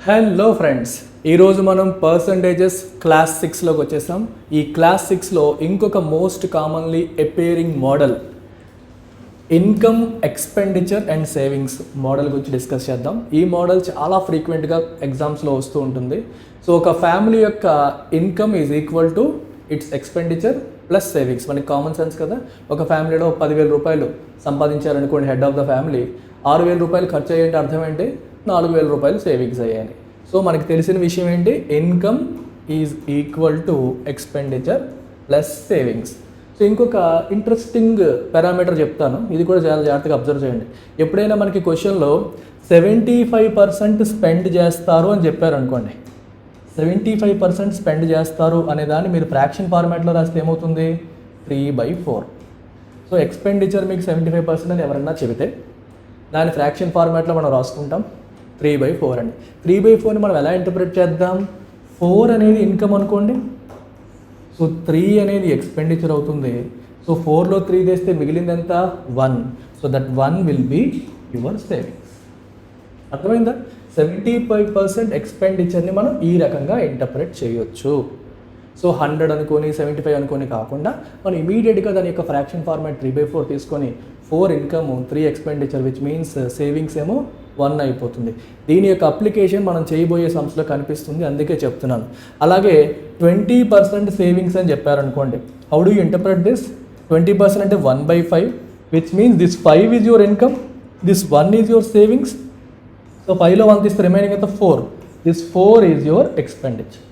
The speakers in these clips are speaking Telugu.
హలో ఫ్రెండ్స్, ఈరోజు మనం పర్సంటేజెస్ క్లాస్ 6లోకి వచ్చేసాం. ఈ క్లాస్ 6లో ఇంకొక most commonly appearing model income, expenditure and savings model గురించి డిస్కస్ చేద్దాం. ఈ మోడల్ చాలా ఫ్రీక్వెంట్గా ఎగ్జామ్స్లో వస్తూ ఉంటుంది. సో ఒక ఫ్యామిలీ యొక్క income is equal to it's expenditure plus savings. మనకి కామన్ సెన్స్ కదా. ఒక ఫ్యామిలీలో 10,000 రూపాయలు సంపాదించారనుకోండి, హెడ్ ఆఫ్ ద ఫ్యామిలీ 6,000 రూపాయలు ఖర్చు అయ్యేంటి అర్థం ఏంటి? 4,000 రూపాయలు సేవింగ్స్ అయ్యాయి. సో మనకి తెలిసిన విషయం ఏంటి? Income is equal to expenditure plus savings. So ఇంకొక ఇంట్రెస్టింగ్ పారామీటర్ చెప్తాను, ఇది కూడా చాలా జాగ్రత్తగా అబ్జర్వ్ చేయండి. ఎప్పుడైనా మనకి క్వశ్చన్లో 75% స్పెండ్ చేస్తారు అని చెప్పారు అనుకోండి, 75% స్పెండ్ చేస్తారు అనే దాన్ని మీరు ఫ్రాక్షన్ ఫార్మాట్లో రాస్తే ఏమవుతుంది? 3/4. సో ఎక్స్పెండిచర్ మీకు 75% అని ఎవరన్నా చెబితే దాని ఫ్రాక్షన్ ఫార్మాట్లో మనం రాసుకుంటాం 3/4 అండి. 3/4ని మనం ఎలా ఇంటర్ప్రిట్ చేద్దాం? 4 అనేది ఇన్కమ్ అనుకోండి, సో 3 అనేది ఎక్స్పెండిచర్ అవుతుంది. సో 4లో 3 తెస్తే మిగిలింది ఎంత? 1. So that 1 will be your savings. అర్థమైందా? 75% ఎక్స్పెండిచర్ని మనం ఈ రకంగా ఇంటర్ప్రిట్ చేయొచ్చు. సో 100 అనుకొని 75 అనుకొని కాకుండా మనం ఇమీడియట్గా దాని యొక్క ఫ్రాక్షన్ ఫార్మాట్ 3/4 తీసుకొని 4 income 3 expenditure which means savings ఏమో 1 అయిపోతుంది. దీని యొక్క అప్లికేషన్ మనం చేయబోయే సంస్థలో కనిపిస్తుంది, అందుకే చెప్తున్నాను. అలాగే 20% సేవింగ్స్ అని చెప్పారనుకోండి, how do you interpret this? 20% అంటే 1/5 which means this 5 is your income, this 1 is your savings. So 5లో 1 తీస్తే రిమైనింగ్ అయితే 4. This 4 is your expenditure.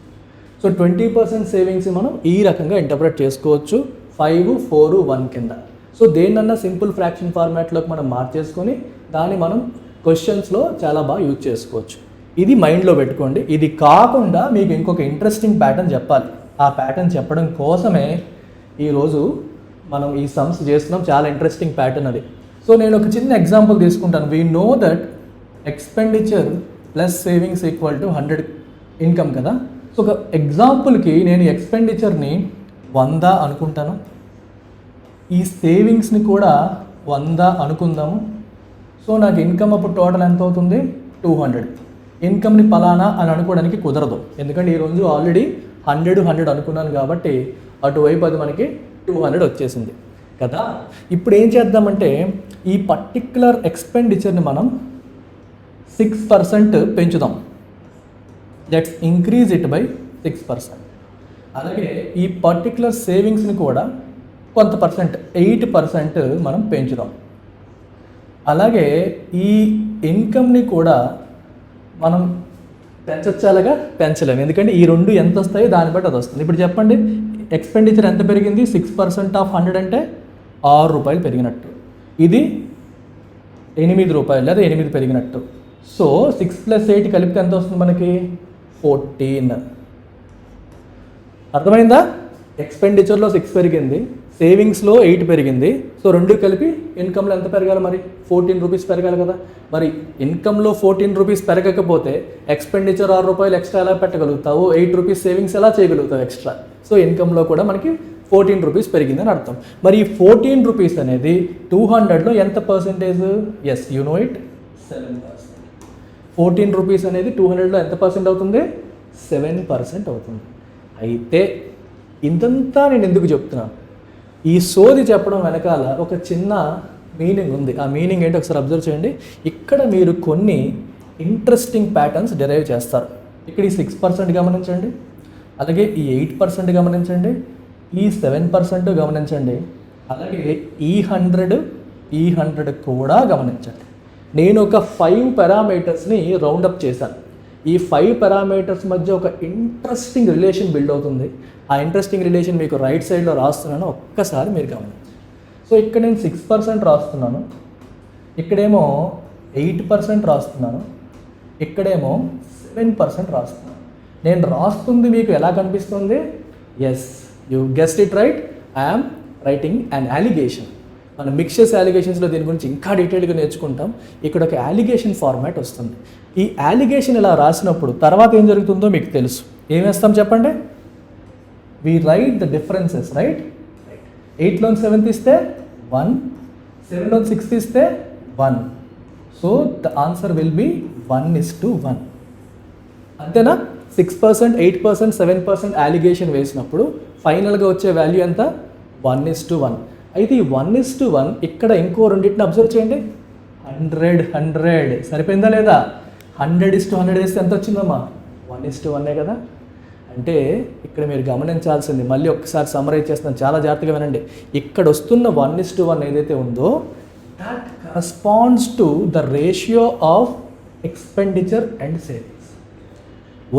So 20% savings మనం ఈ రకంగా ఇంటర్ప్రెట్ చేసుకోవచ్చు, 5, 4, 1 కింద. సో దేన్నన్నా సింపుల్ ఫ్రాక్షన్ ఫార్మాట్లోకి మనం మార్చేసుకొని దాన్ని మనం క్వశ్చన్స్లో చాలా బాగా యూజ్ చేసుకోవచ్చు. ఇది మైండ్లో పెట్టుకోండి. ఇది కాకుండా మీకు ఇంకొక ఇంట్రెస్టింగ్ ప్యాటర్న్ చెప్పాలి. ఆ ప్యాటర్న్ చెప్పడం కోసమే ఈరోజు మనం ఈ సమ్స్ చేస్తున్నాం. చాలా ఇంట్రెస్టింగ్ ప్యాటర్న్ అది. సో నేను ఒక చిన్న ఎగ్జాంపుల్ తీసుకుంటాను. We know that expenditure plus savings equal to 100 income కదా. సో ఒక ఎగ్జాంపుల్కి నేను ఎక్స్పెండిచర్ని 100 అనుకుంటాను, ఈ సేవింగ్స్ని కూడా 100 అనుకుందాము. సో నాకు ఇన్కమ్ అప్పుడు టోటల్ ఎంత అవుతుంది? 200. ఇన్కమ్ని పలానా అని అనుకోవడానికి కుదరదు, ఎందుకంటే ఈరోజు ఆల్రెడీ 100 అనుకున్నాను కాబట్టి అటువైపు అది మనకి 200 వచ్చేసింది కదా. ఇప్పుడు ఏం చేద్దామంటే ఈ పర్టిక్యులర్ ఎక్స్పెండిచర్ని మనం 6% పెంచుదాం. Let's increase it by 6%. అలాగే ఈ పర్టిక్యులర్ సేవింగ్స్ని కూడా కొంత పర్సెంట్ 8% మనం పెంచుదాం. అలాగే ఈ ఇన్కమ్ని కూడా మనం పెంచచ్చాలగా పెంచలేము, ఎందుకంటే ఈ రెండు ఎంత వస్తాయో దాన్ని బట్టి అది వస్తుంది. ఇప్పుడు చెప్పండి, ఎక్స్పెండిచర్ ఎంత పెరిగింది? 6% ఆఫ్ 100 అంటే 6 రూపాయలు పెరిగినట్టు. ఇది 8 రూపాయలు లేదా 8 పెరిగినట్టు. సో 6 + 8 కలిపితే ఎంత వస్తుంది మనకి? 14. అర్థమైందా? ఎక్స్పెండిచర్లో 6 పెరిగింది, సేవింగ్స్లో 8 పెరిగింది. సో రెండు కలిపి ఇన్కమ్లో ఎంత పెరగాలి? మరి 14 రూపీస్ పెరగాలి కదా. మరి ఇన్కమ్లో 14 రూపీస్ పెరగకపోతే ఎక్స్పెండిచర్ 6 రూపాయలు ఎక్స్ట్రా ఎలా పెట్టగలుగుతావు? 8 రూపీస్ సేవింగ్స్ ఎలా చేయగలుగుతావు ఎక్స్ట్రా? సో ఇన్కమ్లో కూడా మనకి 14 రూపీస్ పెరిగిందని అర్థం. మరి ఈ 14 రూపీస్ అనేది 200లో ఎంత percentage? Yes, you know it, 7%. 14 rupees అనేది 200లో ఎంత పర్సెంట్ అవుతుంది? 7% అవుతుంది. అయితే ఇంతంతా నేను ఎందుకు చెప్తున్నాను? ఈ సోది చెప్పడం వెనకాల ఒక చిన్న మీనింగ్ ఉంది. ఆ మీనింగ్ ఏంటో ఒకసారి అబ్జర్వ్ చేయండి. ఇక్కడ మీరు కొన్ని ఇంట్రెస్టింగ్ ప్యాటర్న్స్ డెరైవ్ చేస్తారు. ఇక్కడ ఈ 6% గమనించండి, అలాగే ఈ 8% గమనించండి, ఈ 7% గమనించండి, అలాగే ఈ 100 కూడా గమనించండి. నేను ఒక 5 పారామీటర్స్ని రౌండప్ చేశాను. ఈ 5 పారామీటర్స్ మధ్య ఒక ఇంట్రెస్టింగ్ రిలేషన్ బిల్డ్ అవుతుంది. ఆ ఇంట్రెస్టింగ్ రిలేషన్ మీకు రైట్ సైడ్లో రాస్తున్నాను, ఒక్కసారి మీరు గమనించండి. సో ఇక్కడ నేను 6% రాస్తున్నాను, ఇక్కడేమో 8% రాస్తున్నాను, ఇక్కడేమో 7% రాస్తున్నాను. నేను రాస్తుంది మీకు ఎలా కనిపిస్తుంది? Yes, you guessed it right, I'm writing an alligation. మనం మిక్సర్స్ అలిగేషన్స్లో దీని గురించి ఇంకా డీటెయిల్గా నేర్చుకుంటాం. ఇక్కడ ఒక అలిగేషన్ ఫార్మాట్ వస్తుంది. ఈ అలిగేషన్ ఇలా రాసినప్పుడు తర్వాత ఏం జరుగుతుందో మీకు తెలుసు. ఏం వేస్తాం చెప్పండి? We write the differences, right? 8లో 7 తీస్తే 1, 7లో 6 తీస్తే 1. So the answer will be 1:1. అంతేనా? 6%, 8%, 7% అలిగేషన్ వేసినప్పుడు ఫైనల్గా వచ్చే వాల్యూ ఎంత? 1:1. అయితే ఈ 1:1 ఇక్కడ ఇంకో రెండింటిని అబ్జర్వ్ చేయండి. 100 సరిపోయిందా లేదా? 100:100 వేస్తే ఎంత వచ్చిందమ్మా? 1:1 కదా. అంటే ఇక్కడ మీరు గమనించాల్సింది, మళ్ళీ ఒక్కసారి సమ్మరైజ్ చేస్తున్నాను, చాలా జాగ్రత్తగా వినండి. ఇక్కడ వస్తున్న 1:1 ఏదైతే ఉందో that corresponds to the ratio of expenditure and savings.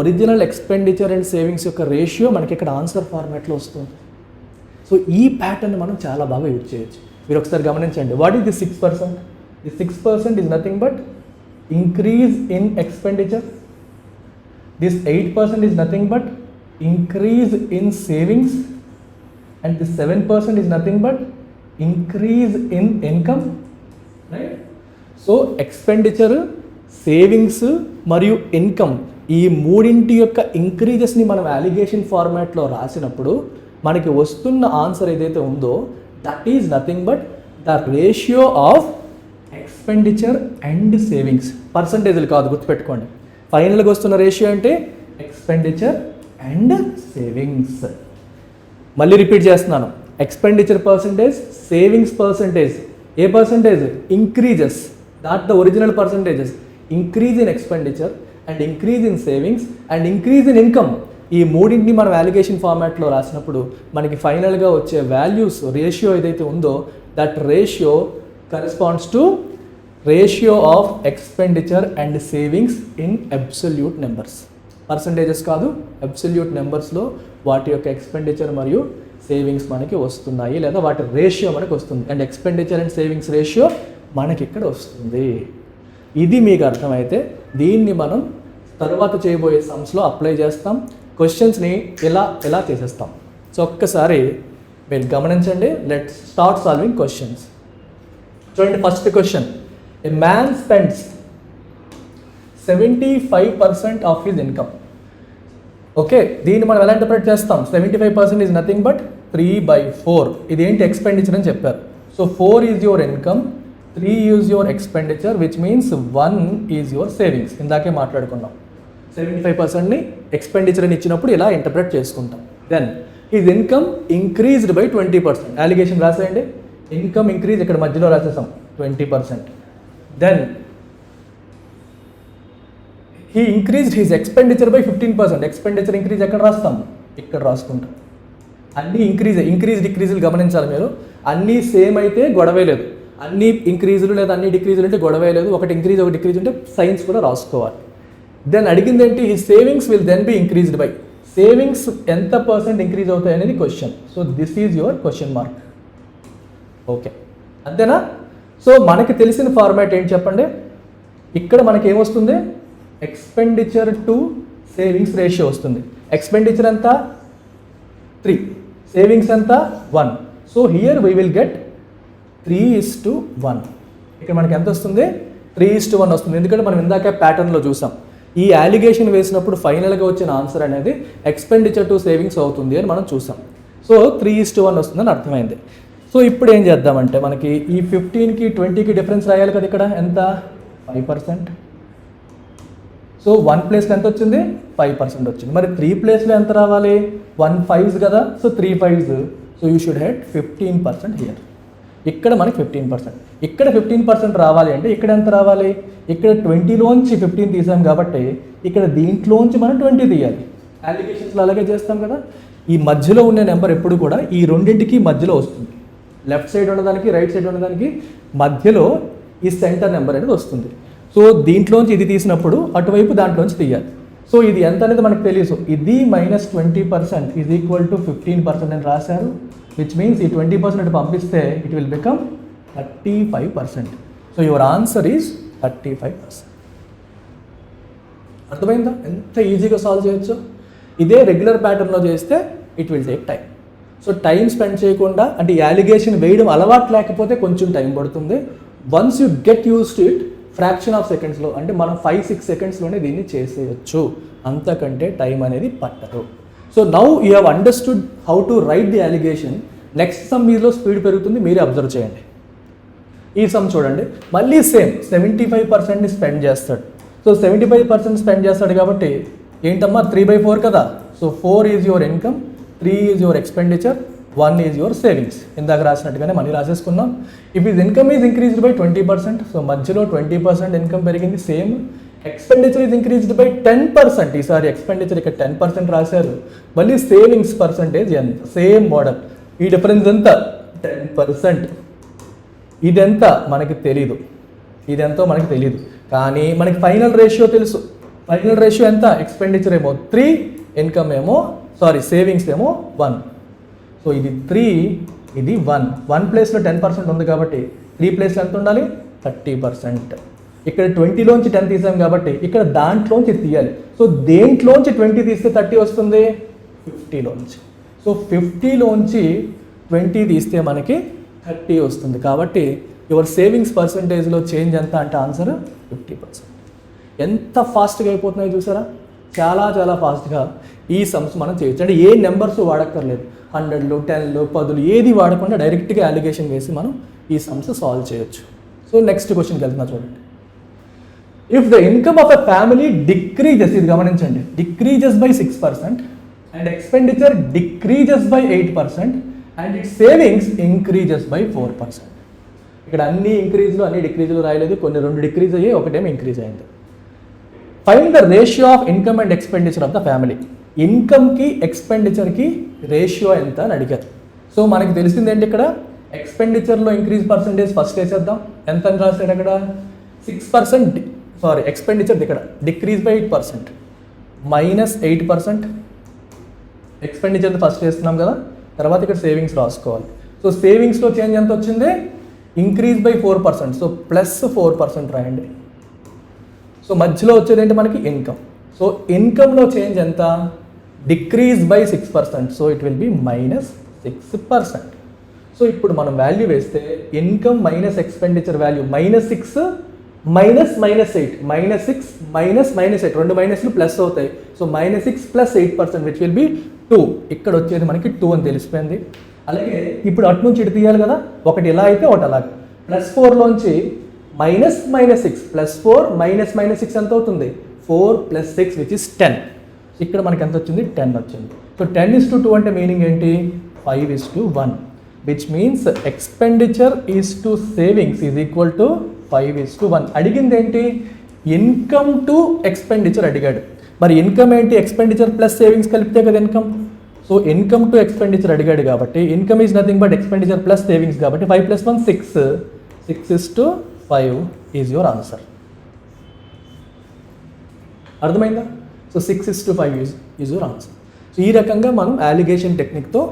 Original expenditure and savings యొక్క రేషియో మనకి ఇక్కడ ఆన్సర్ ఫార్మాట్లో వస్తుంది. సో ఈ ప్యాటర్న్ మనం చాలా బాగా యూజ్ చేయొచ్చు. మీరు ఒకసారి గమనించండి. What is the 6%? The 6% is nothing but increase in expenditure. This 8% is nothing but increase in savings. And this 7% is nothing but increase in income. Right? So expenditure, savings మరియు ఇన్కమ్, ఈ మూడింటి యొక్క ఇంక్రీజెస్ని మనం అలిగేషన్ ఫార్మాట్లో రాసినప్పుడు మనకి వస్తున్న ఆన్సర్ ఏదైతే ఉందో that is nothing but the ratio of expenditure and savings. పర్సంటేజ్లు కాదు, గుర్తుపెట్టుకోండి. ఫైనల్గా వస్తున్న రేషియో అంటే ఎక్స్పెండిచర్ అండ్ సేవింగ్స్. మళ్ళీ రిపీట్ చేస్తున్నాను. Expenditure percentage, savings percentage. ఏ percentage? Increases, not the original percentages. Increase in expenditure and increase in savings and increase in income. ఈ మూడింటిని మనం అలిగేషన్ ఫార్మాట్లో రాసినప్పుడు మనకి ఫైనల్గా వచ్చే వాల్యూస్ రేషియో ఏదైతే ఉందో that ratio corresponds to ratio of expenditure and savings in absolute numbers. Percentages కాదు, అబ్సల్యూట్ నెంబర్స్లో వాటి యొక్క ఎక్స్పెండిచర్ మరియు సేవింగ్స్ మనకి వస్తున్నాయి, లేదా వాటి రేషియో మనకి వస్తుంది. And expenditure and savings ratio మనకి ఇక్కడ వస్తుంది. ఇది మీకు అర్థమైతే దీన్ని మనం తర్వాత చేయబోయే సమ్స్లో అప్లై చేస్తాం. క్వశ్చన్స్ని ఎలా చేసేస్తాం. సో ఒక్కసారి మీరు గమనించండి. Let's start solving questions. చూడండి, first question. A man spends 75% of his income. Okay, దీన్ని మనం ఎలా ఇంటర్ప్రెట్ చేస్తాం? 75% ఈజ్ నథింగ్ బట్ 3/4. ఇది ఏంటి? ఎక్స్పెండిచర్ అని చెప్పారు. So 4 is your income, 3 is your expenditure, which means 1 is your savings. ఇందాకే మాట్లాడుకున్నాం. 75%ని ఎక్స్పెండిచర్ అని ఇచ్చినప్పుడు ఇలా ఇంటర్ప్రెట్ చేసుకుంటాం. Then his income increased by 20%. Alligation రాసేయండి. ఇన్కమ్ ఇంక్రీజ్ ఇక్కడ మధ్యలో రాసేసాం 20%. Then he increased his expenditure by 15%. Expenditure increase ఎక్కడ రాస్తాం? ఇక్కడ రాసుకుంటాం. అన్నీ ఇంక్రీజ్ డిక్రీజులు గమనించాలి మీరు. అన్నీ సేమ్ అయితే గొడవే లేదు, అన్ని ఇంక్రీజులు లేదా అన్ని డిక్రీజులు అంటే గొడవే లేదు. ఒకటి ఇంక్రీజ్ ఒకటి డిక్రీజ్ ఉంటే సైన్స్ కూడా రాసుకోవాలి. దెన్ అడిగింది ఏంటి? ఈ savings will then be increased by. Savings ఎంత % ఇంక్రీజ్ అవుతాయి అనేది question. So this is your question mark. Okay, అంతేనా? సో మనకి తెలిసిన ఫార్మాట్ ఏంటి చెప్పండి. ఇక్కడ మనకి ఏమొస్తుంది? ఎక్స్పెండిచర్ టు సేవింగ్స్ రేషియో వస్తుంది. ఎక్స్పెండిచర్ ఎంత? 3, సేవింగ్స్ ఎంత? 1. So here we will get 3:1. ఇక్కడ మనకి ఎంత వస్తుంది? 3:1 వస్తుంది. ఎందుకంటే మనం ఇందాక ప్యాటర్న్లో చూసాం. ఈ అలిగేషన్ వేసినప్పుడు ఫైనల్గా వచ్చిన ఆన్సర్ అనేది ఎక్స్పెండిచర్ టు సేవింగ్స్ అవుతుంది అని మనం చూసాం. సో 3:1 వస్తుందని అర్థమైంది. సో ఇప్పుడు ఏం చేద్దామంటే మనకి ఈ 15కి 20కి డిఫరెన్స్ రాయాలి కదా. ఇక్కడ ఎంత? 5%. సో 1 ప్లేస్లో ఎంత వచ్చింది? 5% వచ్చింది. మరి 3 ప్లేస్లో ఎంత రావాలి? 1 5s కదా. So 3 5s. So you should head 15% here. ఇక్కడ మనకి 15%. ఇక్కడ 15% రావాలి అంటే ఇక్కడ ఎంత రావాలి? ఇక్కడ 20లోంచి 15 తీసాం కాబట్టి ఇక్కడ దీంట్లోంచి మనం 20 తీయాలి. అలిగేషన్స్లో అలాగే చేస్తాం కదా. ఈ మధ్యలో ఉన్న నెంబర్ ఎప్పుడు కూడా ఈ రెండింటికి మధ్యలో వస్తుంది. లెఫ్ట్ సైడ్ ఉన్నదానికి రైట్ సైడ్ ఉన్నదానికి మధ్యలో ఈ సెంటర్ నెంబర్ అనేది వస్తుంది. సో దీంట్లోంచి ఇది తీసినప్పుడు అటువైపు దాంట్లోంచి తీయాలి. సో ఇది ఎంత అనేది మనకు తెలుసు. ఇది -20% ఈజ్ ఈక్వల్ టు 15% అని రాశారు. విచ్ మీన్స్ ఈ 20% పంపిస్తే it will become 35%. So your answer is 35%. అర్థమైందా? ఎంత ఈజీగా సాల్వ్ చేయొచ్చు. ఇదే రెగ్యులర్ ప్యాటర్న్లో చేస్తే it will take time. So time spend చేయకుండా, అంటే ఈ అలిగేషన్ వేయడం అలవాటు లేకపోతే కొంచెం టైం పడుతుంది. Once you get use to it, fraction of సెకండ్స్లో, అంటే మనం 5-6 సెకండ్స్లోనే దీన్ని చేసేయచ్చు. అంతకంటే టైం అనేది పట్టదు. So now you have understood how to write the alligation. Next sum మీలో స్పీడ్ పెరుగుతుంది, మీరే అబ్జర్వ్ చేయండి. ఈ సమ్ చూడండి, మళ్ళీ సేమ్ 75%ని స్పెండ్ చేస్తాడు. సో 75% స్పెండ్ చేస్తాడు కాబట్టి ఏంటమ్మా 3/4 కదా. So 4 is your income, 3 is your expenditure, 1 is your savings. ఇందాక రాసినట్టుగానే మనీ రాసేసుకున్నాం. If is income is increased by 20%, so మధ్యలో 20% ఇన్కమ్ పెరిగింది. Same expenditure is increased by 10%. ఈసారి ఎక్స్పెండిచర్ ఇక్కడ 10% రాశారు. మళ్ళీ సేవింగ్స్ పర్సంటేజ్ ఎంత? Same model. ఈ డిఫరెన్స్ ఎంత? 10%. ఇదెంత మనకి తెలీదు, ఇదెంతో మనకి తెలీదు, కానీ మనకి ఫైనల్ రేషియో తెలుసు. ఫైనల్ రేషియో ఎంత? ఎక్స్పెండిచర్ ఏమో 3, ఇన్కమ్ ఏమో సేవింగ్స్ ఏమో 1. సో ఇది 3, ఇది 1. 1 ప్లేస్లో 10% ఉంది కాబట్టి 3 ప్లేస్లో ఎంత ఉండాలి? 30%. ఇక్కడ 20లోంచి 10 తీసాం కాబట్టి ఇక్కడ దాంట్లోంచి తీయాలి. సో దేంట్లోంచి 20 తీస్తే 30 వస్తుంది? 50లోంచి. సో 50లోంచి 20 తీస్తే మనకి 30 వస్తుంది. కాబట్టి యువర్ సేవింగ్స్ పర్సంటేజ్లో చేంజ్ ఎంత అంటే ఆన్సర్ 50%. ఎంత ఫాస్ట్గా అయిపోతున్నాయో చూసారా? చాలా చాలా ఫాస్ట్గా ఈ సమ్స్ మనం చేయొచ్చు. అంటే ఏ నెంబర్స్ వాడక్కర్లేదు, 100లు 10లు 10లు ఏది వాడకుండా డైరెక్ట్గా అలిగేషన్ వేసి మనం ఈ సమ్స్ సాల్వ్ చేయొచ్చు. సో నెక్స్ట్ క్వశ్చన్కి వెళ్తున్నా చూడండి. If the income of a family decreases, ఇది గమనించండి, decreases by 6% and expenditure decreases by 8% and it savings increases by 4%. ఇక్కడ అన్ని ఇంక్రీజ్లు అన్ని డిక్రీజ్లు రాయలేదు, కొన్ని 2 డిక్రీజ్ అయ్యాయి, ఒకటేమో ఇంక్రీజ్ అయింది. Find the ratio of income and expenditure of the family. ఇన్కమ్కి ఎక్స్పెండిచర్కి రేషియో ఎంత అని అడిగారు. సో మనకి తెలిసింది ఏంటి? ఇక్కడ ఎక్స్పెండిచర్లో ఇంక్రీజ్ పర్సంటేజ్ ఫస్ట్ వేసేద్దాం. ఎంత అని రాశాడు అక్కడ? 6%. ఎక్స్పెండిచర్ ఇక్కడ డిక్రీజ్ బై 8%, -8%. ఎక్స్పెండిచర్ ఫస్ట్ వేస్తున్నాం కదా, తర్వాత ఇక్కడ సేవింగ్స్ రాసుకోవాలి. సో సేవింగ్స్లో చేంజ్ ఎంత వచ్చింది? Increase by 4%. సో +4% రాయండి. సో మధ్యలో వచ్చేది ఏంటి మనకి? ఇన్కమ్. సో ఇన్కమ్లో చేంజ్ ఎంత? Decrease by 6%. So it will be -6%. So ఇప్పుడు మనం వాల్యూ వేస్తే ఇన్కమ్ మైనస్ ఎక్స్పెండిచర్ వాల్యూ -6 -8, -6 -8, 2 మైనస్లు ప్లస్ అవుతాయి. So -6 + 8% which will be 2. ఇక్కడ వచ్చేది మనకి 2 అని తెలిసిపోయింది. అలాగే ఇప్పుడు అటు నుంచి ఇటు తీయాలి కదా, ఒకటి ఇలా అయితే ఒకటి అలాగే. +4లోంచి -6 +4 -6 ఎంత అవుతుంది? 4 + 6 విచ్ ఇస్ 10. ఇక్కడ మనకి ఎంత వచ్చింది? 10 వచ్చింది. సో 10:2 అంటే మీనింగ్ ఏంటి? 5:1, which means expenditure is to savings is equal to 5:1. అడిగింది ఏంటి? ఇన్కమ్ టు ఎక్స్పెండిచర్ అడిగాడు. మరి ఇన్కమ్ ఏంటి? ఎక్స్పెండిచర్ ప్లస్ సేవింగ్స్ కలిపితే కదా income. So income to expenditure అడిగాడు కాబట్టి income is nothing but expenditure plus savings కాబట్టి 5 + 1 6, 6:5 ఈజ్ యువర్ ఆన్సర్. అర్థమైందా? So 6:5 is your answer. So ఈ రకంగా మనం అలిగేషన్ టెక్నిక్తో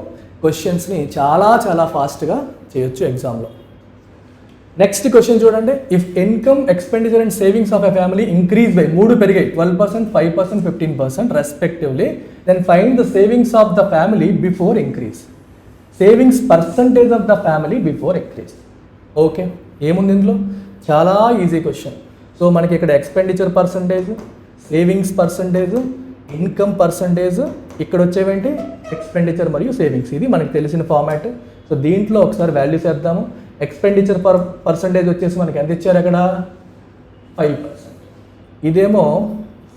క్వశ్చన్స్ని చాలా చాలా ఫాస్ట్గా చేయొచ్చు ఎగ్జామ్లో. నెక్స్ట్ క్వశ్చన్ చూడండి. If income expenditure and savings of a family increase by 3 పెరిగాయి 12%, 5%, 15% respectively, then find the savings of the family before increase. Savings percentage of the family before increase. Okay, ఏముంది ఇందులో? చాలా ఈజీ క్వశ్చన్. సో మనకి ఇక్కడ expenditure percentage, savings percentage, income percentage, ఇక్కడ వచ్చేవేంటి? ఎక్స్పెండిచర్ మరియు సేవింగ్స్. ఇది మనకి తెలిసిన ఫార్మాట్. సో దీంట్లో ఒకసారి వాల్యూస్ వేద్దాము. ఎక్స్పెండిచర్ పర్సంటేజ్ వచ్చేసి మనకి ఎంత ఇచ్చారు అక్కడ? 5%. ఇదేమో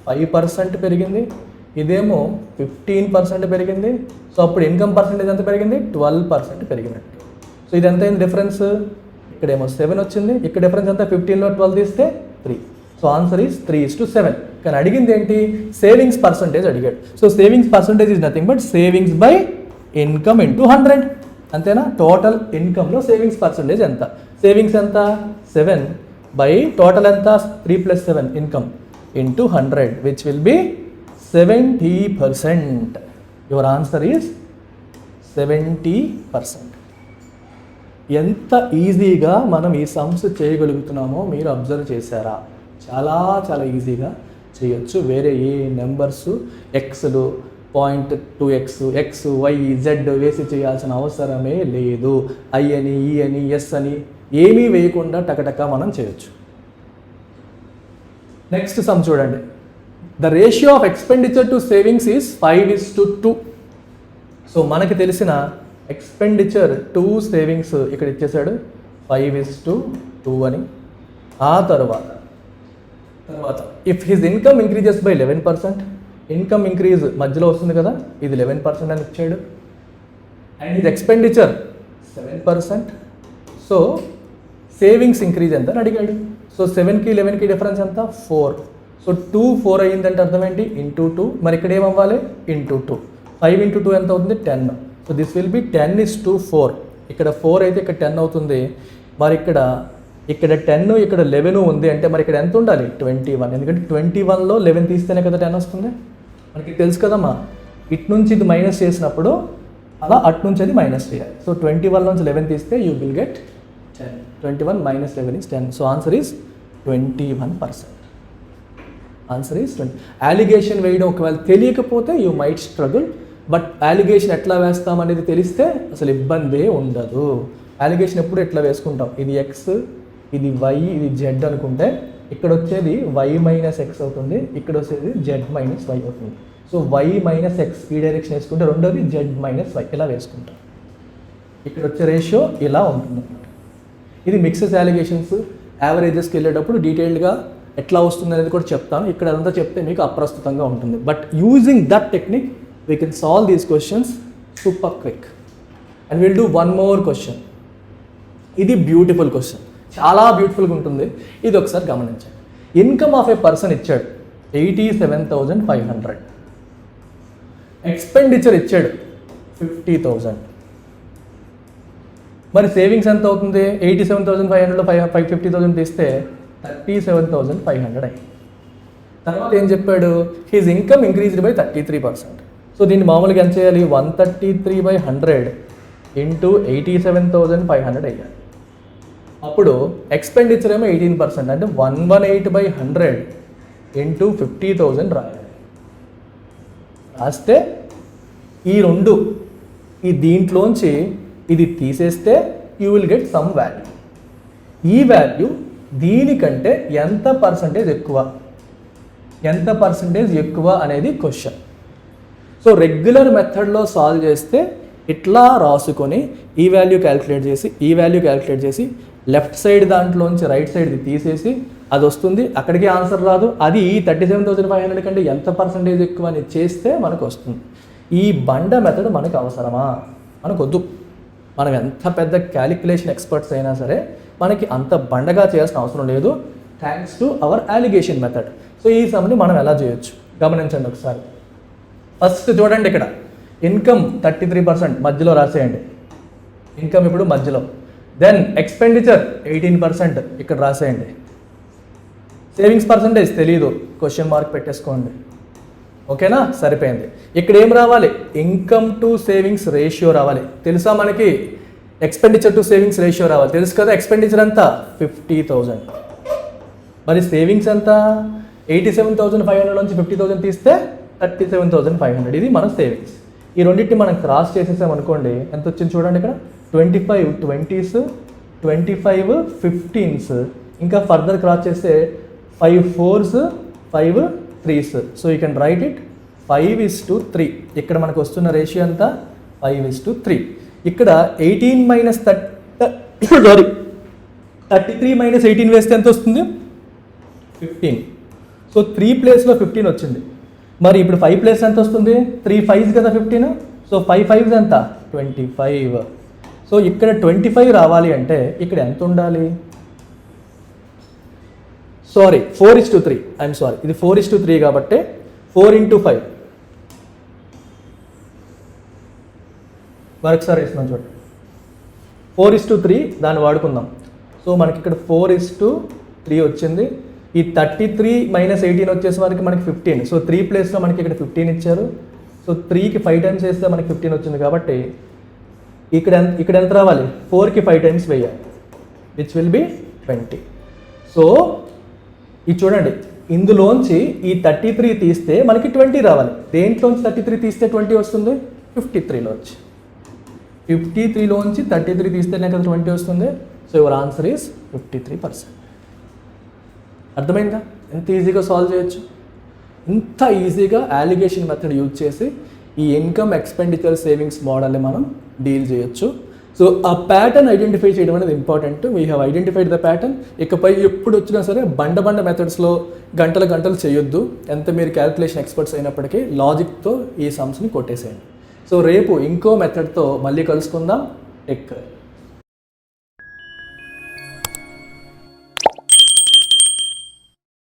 5% పెరిగింది, ఇదేమో 15% పెరిగింది. సో అప్పుడు ఇన్కమ్ పర్సంటేజ్ ఎంత పెరిగింది? 12% పెరిగినట్టు. సో ఇది ఎంత అయింది డిఫరెన్స్? ఇక్కడేమో 7 వచ్చింది, ఇక్కడ డిఫరెన్స్ ఎంత? 15లో 12 తీస్తే 3. So answer is 3:7. కానీ అడిగింది ఏంటి? సేవింగ్స్ పర్సంటేజ్ అడిగాడు. So savings percentage is nothing but savings by income into 100. అంతేనా? టోటల్ ఇన్కమ్లో సేవింగ్స్ పర్సంటేజ్ ఎంత? సేవింగ్స్ ఎంత? 7 బై టోటల్ ఎంత? 3 + 7 income into 100 which will be 70%. Your answer is 70%. ఎంత ఈజీగా మనం ఈ సమ్స్ చేయగలుగుతున్నామో మీరు అబ్జర్వ్ చేశారా? చాలా చాలా ఈజీగా చేయొచ్చు. వేరే ఏ numbers ఎక్స్లు 0.2x, x, y, z వేసి చేయాల్సిన అవసరమే లేదు. ఐ అని, ఈ అని, ఎస్ అని ఏమీ వేయకుండా టకటక మనం చేయొచ్చు. నెక్స్ట్ సమ్ చూడండి. The ratio of expenditure to savings is 5:2. So మనకి తెలిసిన ఎక్స్పెండిచర్ టు సేవింగ్స్ ఇక్కడ ఇచ్చేసాడు 5:2 అని. ఆ తర్వాత if his income increases by 11%, income increase మధ్యలో వస్తుంది కదా, ఇది 11% అని ఇచ్చాడు. అండ్ ఇది ఎక్స్పెండిచర్ 7%. సో సేవింగ్స్ ఇంక్రీజ్ ఎంత అని అడిగాడు. సో 7కి 11కి డిఫరెన్స్ ఎంత, 4. సో 2 4 అయ్యిందంటే అర్థం ఏంటి, ఇంటూ 2. మరి ఇక్కడ ఏమవ్వాలి, ఇంటూ 2. 5 ఇంటూ 2 ఎంత అవుతుంది, 10. So this will be 10:4. ఇక్కడ 4 అయితే ఇక్కడ 10 అవుతుంది. మరి ఇక్కడ 10 ఇక్కడ 11 ఉంది అంటే మరి ఇక్కడ ఎంత ఉండాలి, 21. ఎందుకంటే 21లో 11 తీస్తేనే కదా 10 వస్తుంది. మనకి తెలుసు కదమ్మా, ఇటు నుంచి ఇది మైనస్ చేసినప్పుడు అలా అటు నుంచి అది మైనస్ చేయాలి. సో 21 నుంచి 11 తీస్తే you will get 10. 21 minus 11 is 10. So answer is 21%. Answer is 20. Alligation వేయడం ఒకవేళ తెలియకపోతే you might struggle. But alligation ఎట్లా వేస్తాం అనేది తెలిస్తే అసలు ఇబ్బందే ఉండదు. అలిగేషన్ ఎప్పుడు ఎట్లా వేసుకుంటాం, ఇది ఎక్స్, ఇది వై, ఇది జెడ్ అనుకుంటే ఇక్కడ వచ్చేది వై మైనస్ ఎక్స్ అవుతుంది, ఇక్కడ వచ్చేది జెడ్ మైనస్ వై అవుతుంది. సో వై మైనస్ ఎక్స్ ఈ డైరెక్షన్ వేసుకుంటే రెండోది జెడ్ మైనస్ వై ఇలా వేసుకుంటాం. ఇక్కడ వచ్చే రేషియో ఇలా ఉంటుంది. ఇది మిక్సెస్ అలిగేషన్స్ యావరేజెస్కి వెళ్ళేటప్పుడు డీటెయిల్డ్గా ఎట్లా వస్తుంది అనేది కూడా చెప్తాను. ఇక్కడ అదంతా చెప్తే మీకు అప్రస్తుతంగా ఉంటుంది. But using that technique we can solve these questions super quick. And will do one more question. ఇది బ్యూటిఫుల్ క్వశ్చన్, చాలా బ్యూటిఫుల్గా ఉంటుంది. ఇది ఒకసారి గమనించండి. ఇన్కమ్ ఆఫ్ ఏ పర్సన్ ఇచ్చాడు 87,500. ఎక్స్పెండిచర్ ఇచ్చాడు 50,000. మరి సేవింగ్స్ ఎంత అవుతుంది, 87,500లో 50,000 తీస్తే 37,500 అయ్యి. తర్వాత ఏం చెప్పాడు, his income increased by 33%. So దీన్ని మామూలుగా ఎంత చేయాలి, 133/100 ఇంటూ 87,500 అయ్యాలి. అప్పుడు ఎక్స్పెండిచర్ ఏమో 18%, అంటే 118/100 ఇంటూ 50,000 రాయాలి. రాస్తే ఈ రెండు ఈ దీంట్లోంచి ఇది తీసేస్తే you will get some value. ఈ వాల్యూ దీనికంటే ఎంత పర్సంటేజ్ ఎక్కువ అనేది క్వశ్చన్. సో రెగ్యులర్ మెథడ్లో సాల్వ్ చేస్తే ఇట్లా రాసుకొని ఈ వాల్యూ క్యాలిక్యులేట్ చేసి లెఫ్ట్ సైడ్ దాంట్లోంచి రైట్ సైడ్ది తీసేసి అది వస్తుంది, అక్కడికి ఆన్సర్ రాదు. అది 37,500 కంటే ఎంత పర్సంటేజ్ ఎక్కువ అని చేస్తే మనకు వస్తుంది. ఈ బండ మెథడ్ మనకు అవసరమా, మనకు వద్దు. మనం ఎంత పెద్ద క్యాలిక్యులేషన్ ఎక్స్పర్ట్స్ అయినా సరే మనకి అంత బండగా చేయాల్సిన అవసరం లేదు, thanks to our alligation method. So ఈ సమ్ని మనం ఎలా చేయొచ్చు గమనించండి ఒకసారి. ఫస్ట్ చూడండి, ఇక్కడ ఇన్కమ్ 33% మధ్యలో రాసేయండి. ఇన్కమ్ ఇప్పుడు మధ్యలో. దెన్ ఎక్స్పెండిచర్ 18% ఇక్కడ రాసేయండి. సేవింగ్స్ పర్సంటేజ్ తెలీదు, క్వశ్చన్ మార్క్ పెట్టేసుకోండి. ఓకేనా, సరిపోయింది. ఇక్కడ ఏం రావాలి, ఇన్కమ్ టు సేవింగ్స్ రేషియో రావాలి. తెలుసా మనకి, ఎక్స్పెండిచర్ టు సేవింగ్స్ రేషియో రావాలి. తెలుసు కదా, ఎక్స్పెండిచర్ ఎంత 50,000. మరి సేవింగ్స్ ఎంత 87,500 నుంచి 50,000 తీస్తే 37,500. ఇది మన సేవింగ్స్. ఈ రెండింటిని మనం క్రాస్ చేసేసాం అనుకోండి, ఎంత వచ్చింది చూడండి. ఇక్కడ 25 20s, 25 15s, ఇంకా ఫర్దర్ క్రాస్ చేస్తే 5 4s, 5 3s. So you can write it 5:3. ఇక్కడ మనకు వస్తున్న రేషియో ఎంత 5:3. ఇక్కడ 33 మైనస్ 18 వేస్తే ఎంత వస్తుంది 15. సో 3 ప్లేస్లో 15 వచ్చింది. మరి ఇప్పుడు 5 ప్లేస్ ఎంత వస్తుంది, 3 5s కదా 15. సో 5 5s ఎంత 25. సో ఇక్కడ 25 రావాలి అంటే ఇక్కడ ఎంత ఉండాలి, సారీ 4:3. ఐఎమ్ సారీ, ఇది 4:3 కాబట్టి 4 × 5 మరొకసారి వేస్తున్నాం చూడండి. 4:3 దాన్ని వాడుకుందాం. సో మనకి ఇక్కడ 4:3 వచ్చింది. ఈ 33 మైనస్ 18 వచ్చేసి వరకు మనకి 15. సో 3 ప్లేస్లో మనకి ఇక్కడ 15 ఇచ్చారు. సో 3కి 5 టైమ్స్ వేస్తే మనకి 15 వచ్చింది కాబట్టి ఇక్కడ ఎంత రావాలి, 4కి 5 టైమ్స్ వేయాలి, విచ్ విల్ బి 20. సో ఇది చూడండి, ఇందులోంచి ఈ 33 తీస్తే మనకి 20 రావాలి. దేంట్లోంచి 33 తీస్తే 20 వస్తుంది, 53లోంచి. 53లోంచి 33 తీస్తేనే కదా 20 వస్తుంది. So your answer is 53%. అర్థమైందా, ఎంత ఈజీగా సాల్వ్ చేయొచ్చు. ఇంత ఈజీగా అలిగేషన్ మెథడ్ యూజ్ చేసి ఈ ఇన్కమ్ ఎక్స్పెండిచర్ సేవింగ్స్ మోడల్ని మనం డీల్ చేయొచ్చు. సో ఆ ప్యాటర్న్ ఐడెంటిఫై చేయడం అనేది important. We have identified the pattern. ఇకపై ఎప్పుడు వచ్చినా సరే బండ మెథడ్స్లో గంటలు చేయొద్దు. ఎంత మీరు క్యాల్కులేషన్ ఎక్స్పర్ట్స్ అయినప్పటికీ లాజిక్తో ఈ సమ్స్ని కొట్టేసేయండి. సో రేపు ఇంకో మెథడ్తో మళ్ళీ కలుసుకుందాం. Take care.